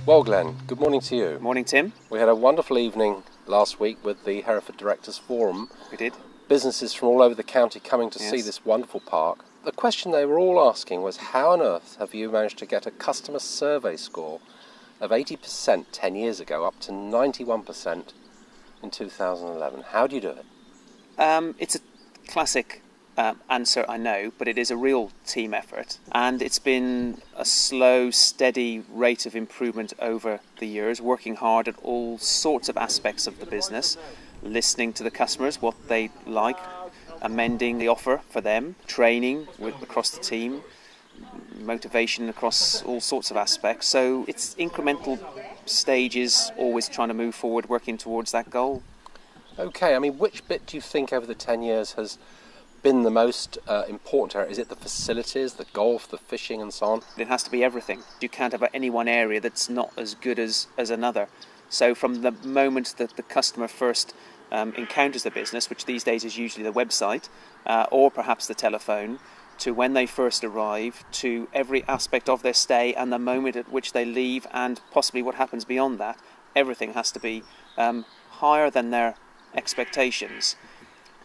Well, Glenn, good morning to you. Morning, Tim. We had a wonderful evening last week with the Hereford Directors Forum. We did. Businesses from all over the county coming to see this wonderful park. The question they were all asking was, how on earth have you managed to get a customer survey score of 80% 10 years ago up to 91% in 2011? How do you do it? It's a classic answer, I know, but it is a real team effort, and it's been a slow, steady rate of improvement over the years, working hard at all sorts of aspects of the business, listening to the customers, what they like, amending the offer for them, training across the team, motivation across all sorts of aspects. So it's incremental stages, always trying to move forward, working towards that goal. Okay, I mean, which bit do you think over the 10 years has been the most important area? Is it the facilities, the golf, the fishing and so on? It has to be everything. You can't have any one area that's not as good as another. So from the moment that the customer first encounters the business, which these days is usually the website or perhaps the telephone, to when they first arrive, to every aspect of their stay and the moment at which they leave, and possibly what happens beyond that, everything has to be higher than their expectations.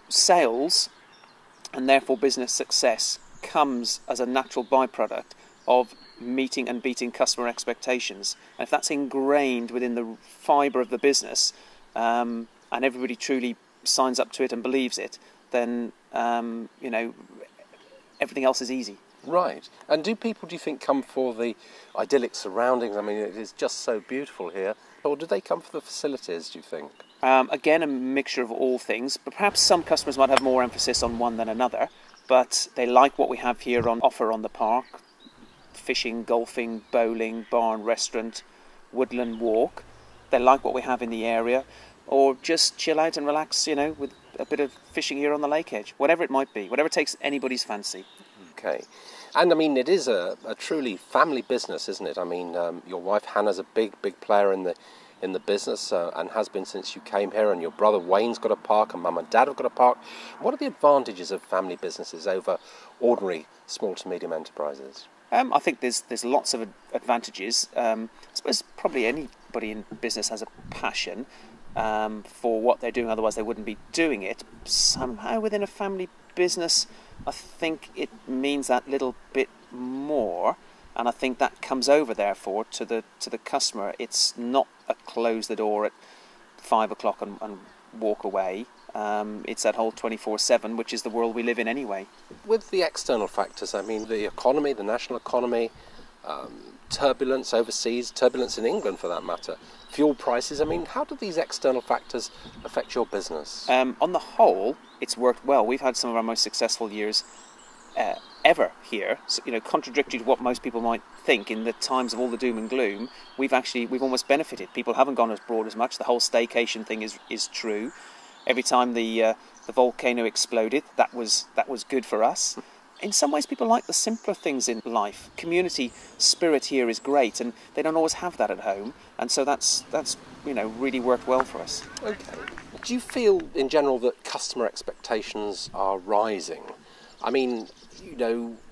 Sales, and therefore business success, comes as a natural byproduct of meeting and beating customer expectations. And if that's ingrained within the fibre of the business, and everybody truly signs up to it and believes it, then everything else is easy. Right. And do people, do you think, come for the idyllic surroundings? I mean, it is just so beautiful here. Or do they come for the facilities, do you think? Again, a mixture of all things, but perhaps some customers might have more emphasis on one than another, but they like what we have here on offer on the park: fishing, golfing, bowling, barn, restaurant, woodland walk. They like what we have in the area, or just chill out and relax, with a bit of fishing here on the lake edge, whatever it might be, whatever takes anybody's fancy. Okay. And I mean, it is a truly family business, isn't it? I mean, your wife Hannah's a big player in the business and has been since you came here, and your brother Wayne's got a park and mum and dad have got a park. What are the advantages of family businesses over ordinary small to medium enterprises? I think there's lots of advantages. I suppose probably anybody in business has a passion for what they're doing, otherwise they wouldn't be doing it. Somehow within a family business, I think it means that little bit more, and I think that comes over therefore to the customer. It's not a close the door at 5 o'clock and walk away. It's that whole 24/7, which is the world we live in anyway. With the external factors, I mean, the economy, the national economy, turbulence overseas, turbulence in England for that matter, fuel prices, I mean, how do these external factors affect your business? On the whole, it's worked well. We've had some of our most successful years ever here. So, contradictory to what most people might think, in the times of all the doom and gloom, we've almost benefited. People haven't gone abroad as much. The whole staycation thing is true. Every time the volcano exploded, that was good for us. In some ways, people like the simpler things in life. Community spirit here is great, and they don't always have that at home. And so that's really worked well for us. Okay. Do you feel, in general, that customer expectations are rising? I mean,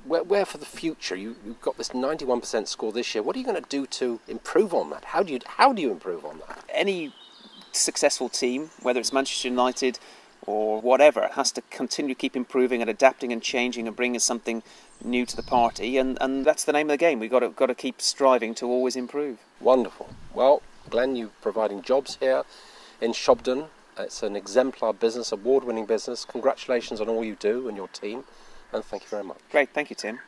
where for the future? You've got this 91% score this year. What are you going to do to improve on that? How do you improve on that? Any successful team, whether it's Manchester United or whatever, has to continue to keep improving and adapting and changing and bringing something new to the party, and that's the name of the game. We've got to keep striving to always improve. Wonderful. Well, Glenn, you're providing jobs here in Shobdon. It's an exemplar business, award-winning business. Congratulations on all you do and your team, and thank you very much. Great, thank you, Tim.